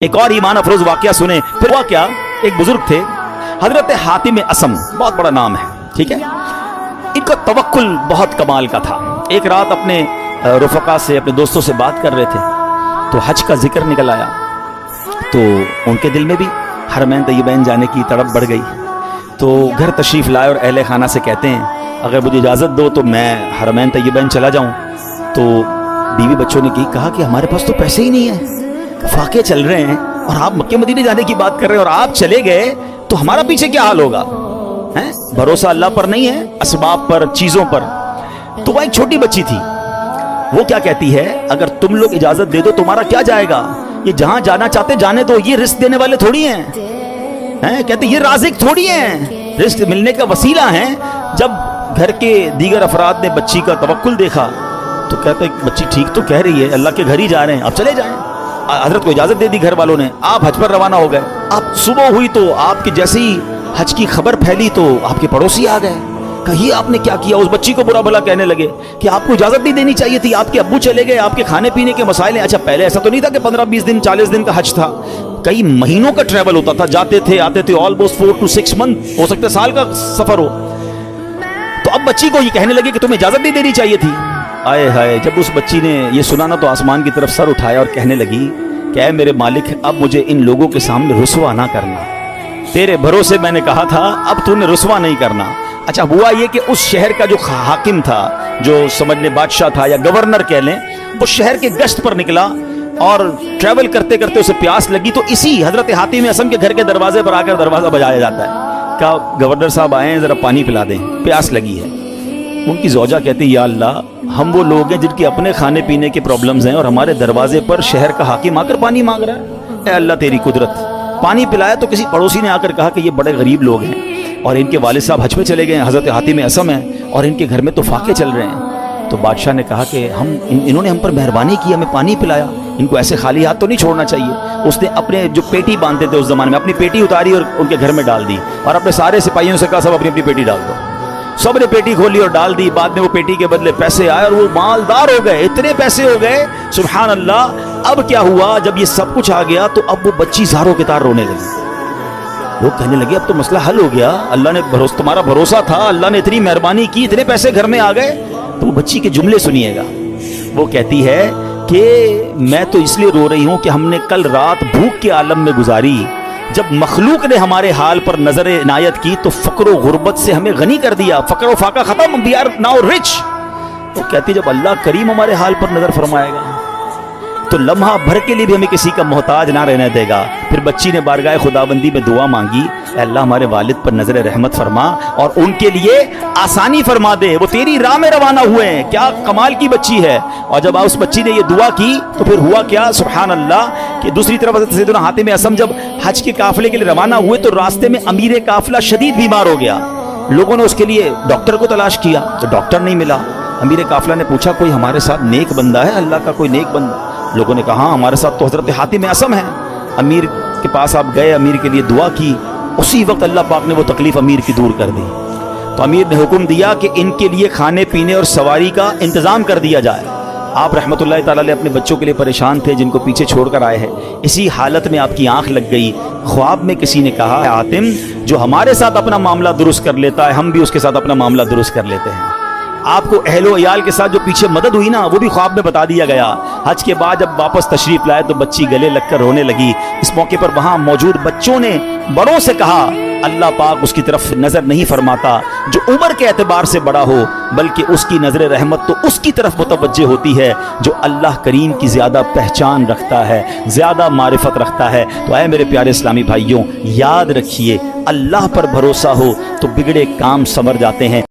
ایک اور ایمان افروز واقعہ سنے. پھر ہوا کیا, ایک بزرگ تھے حضرت حاتم اسم, بہت بڑا نام ہے, ٹھیک ہے. ان کا توکل بہت کمال کا تھا. ایک رات اپنے رفقا سے, اپنے دوستوں سے بات کر رہے تھے تو حج کا ذکر نکل آیا. تو ان کے دل میں بھی حرمین طیبین جانے کی تڑپ بڑھ گئی. تو گھر تشریف لائے اور اہل خانہ سے کہتے ہیں اگر مجھے اجازت دو تو میں حرمین طیبین چلا جاؤں. تو بیوی بچوں نے کہا کہ ہمارے پاس تو پیسے ہی نہیں ہیں, فاقے چل رہے ہیں, اور آپ مکہ مدینے جانے کی بات کر رہے ہیں, اور آپ چلے گئے تو ہمارا پیچھے کیا حال ہوگا. بھروسہ اللہ پر نہیں ہے, اسباب پر, چیزوں پر. تو وہ ایک چھوٹی بچی تھی, وہ کیا کہتی ہے اگر تم لوگ اجازت دے دو تمہارا کیا جائے گا, یہ جہاں جانا چاہتے جانے تو, یہ رزق دینے والے تھوڑی ہیں. کہتے یہ رازق تھوڑی ہیں, رزق ملنے کا وسیلہ ہیں. جب گھر کے دیگر افراد نے بچی کا توکل دیکھا تو کہتے بچی ٹھیک تو کہہ رہی ہے, اللہ کے گھر ہی جا رہے ہیں, اب چلے جائیں. حضرت کو اجازت دے دی گھر والوں نے, آپ حج پر روانہ ہو گئے. آپ صبح ہوئی تو آپ کی جیسی حج کی خبر پھیلی تو آپ کے پڑوسی آ گئے, کہیے آپ نے کیا کیا. اس بچی کو برا بھلا کہنے لگے کہ آپ کو اجازت نہیں دینی چاہیے تھی, آپ کے ابو چلے گئے, آپ کے کھانے پینے کے مسائل ہیں. اچھا پہلے ایسا تو نہیں تھا کہ 15-20 دن 40 دن کا حج تھا, کئی مہینوں کا ٹریول ہوتا تھا, جاتے تھے آتے تھے, آلموسٹ 4 to 6 month, ہو سکتا ہے سال کا سفر ہو. تو اب بچی کو یہ کہنے لگے کہ تمہیں اجازت نہیں دینی چاہیے تھی. آئے ہائے, جب اس بچی نے یہ سنا نا تو آسمان کی طرف سر اٹھایا اور کہنے لگی کہ اے میرے مالک, اب مجھے ان لوگوں کے سامنے رسوا نہ کرنا, تیرے بھروسے میں نے کہا تھا, اب تو نے رسوا نہیں کرنا. اچھا ہوا یہ کہ اس شہر کا جو حاکم تھا, جو سمجھ لیں بادشاہ تھا یا گورنر کہہ لیں, وہ شہر کے گشت پر نکلا اور ٹریول کرتے کرتے اسے پیاس لگی. تو اسی حضرت حاتم اسم کے گھر کے دروازے پر آ کر دروازہ بجایا جاتا ہے, کہا گورنر صاحب آئے ہیں, ذرا پانی پلا دیں, پیاس لگی ہے. ان کی زوجہ کہتی یا اللہ, ہم وہ لوگ ہیں جن کے اپنے کھانے پینے کے پرابلمز ہیں اور ہمارے دروازے پر شہر کا حاکم آ کر پانی مانگ رہا ہے. اے اللہ تیری قدرت. پانی پلایا تو کسی پڑوسی نے آ کر کہا کہ یہ بڑے غریب لوگ ہیں اور ان کے والد صاحب حج پہ چلے گئے ہیں, حضرت حاتم اسم ہیں, اور ان کے گھر میں تو فاقے چل رہے ہیں. تو بادشاہ نے کہا کہ انہوں نے ہم پر مہربانی کی, ہمیں پانی پلایا, ان کو ایسے خالی ہاتھ تو نہیں چھوڑنا چاہیے. اس نے اپنے جو پیٹی باندھتے تھے اس زمانے میں, اپنی پیٹی اتاری اور ان کے گھر میں ڈال دی, اور اپنے سارے سپاہیوں سے کہا سب اپنی اپنی پیٹی ڈال دو. سب نے پیٹی کھولی اور ڈال دی. بعد میں وہ پیٹی کے بدلے پیسے آئے اور وہ مالدار ہو گئے, اتنے پیسے ہو گئے سبحان اللہ. اب کیا ہوا, جب یہ سب کچھ آ گیا تو اب وہ بچی زاروں کے تار رونے لگی. لوگ کہنے لگے اب تو مسئلہ حل ہو گیا, اللہ نے تمہارا بھروسہ تھا, اللہ نے اتنی مہربانی کی, اتنے پیسے گھر میں آ گئے. تو وہ بچی کے جملے سنیے گا, وہ کہتی ہے کہ میں تو اس لیے رو رہی ہوں کہ ہم نے کل رات بھوک کے عالم میں گزاری, جب مخلوق نے ہمارے حال پر نظر عنایت کی تو فقر و غربت سے ہمیں غنی کر دیا, فقر و فاقہ ختم, we are now rich. وہ کہتی جب اللہ کریم ہمارے حال پر نظر فرمائے گا تو لمحہ بھر کے لیے بھی ہمیں کسی کا محتاج نہ رہنے دے گا. پھر بچی نے بارگاہ خداوندی میں دعا مانگی, اے اللہ ہمارے والد پر نظر رحمت فرما اور ان کے لیے آسانی فرما دے, وہ تیری راہ میں روانہ ہوئے ہیں. کیا کمال کی بچی ہے. اور جب اس بچی نے یہ دعا کی تو پھر ہوا کیا سبحان اللہ کہ دوسری طرف حضرت سیدنا حاتم اسم جب حج کے قافلے کے لیے روانہ ہوئے تو راستے میں امیر قافلہ شدید بیمار ہو گیا. لوگوں نے اس کے لیے ڈاکٹر کو تلاش کیا تو ڈاکٹر نہیں ملا. امیر قافلہ نے پوچھا کوئی ہمارے ساتھ نیک بندہ ہے, اللہ کا کوئی نیک بندہ. لوگوں نے کہا ہاں ہمارے ساتھ تو حضرت حاتم اسم ہے. امیر کے پاس آپ گئے, امیر کے لیے دعا کی, اسی وقت اللہ پاک نے وہ تکلیف امیر کی دور کر دی. تو امیر نے حکم دیا کہ ان کے لیے کھانے پینے اور سواری کا انتظام کر دیا جائے. آپ رحمۃ اللہ تعالی علیہ اپنے بچوں کے لیے پریشان تھے جن کو پیچھے چھوڑ کر آئے ہیں. اسی حالت میں آپ کی آنکھ لگ گئی, خواب میں کسی نے کہا حاتم جو ہمارے ساتھ اپنا معاملہ درست کر لیتا ہے ہم بھی اس کے ساتھ اپنا معاملہ درست کر لیتے ہیں. آپ کو اہل و عیال کے ساتھ جو پیچھے مدد ہوئی نا وہ بھی خواب میں بتا دیا گیا. حج کے بعد جب واپس تشریف لائے تو بچی گلے لگ کر رونے لگی. اس موقع پر وہاں موجود بچوں نے بڑوں سے کہا اللہ پاک اس کی طرف نظر نہیں فرماتا جو عمر کے اعتبار سے بڑا ہو, بلکہ اس کی نظر رحمت تو اس کی طرف متوجہ ہوتی ہے جو اللہ کریم کی زیادہ پہچان رکھتا ہے, زیادہ معرفت رکھتا ہے. تو اے میرے پیارے اسلامی بھائیوں, یاد رکھیے اللہ پر بھروسہ ہو تو بگڑے کام سنور جاتے ہیں.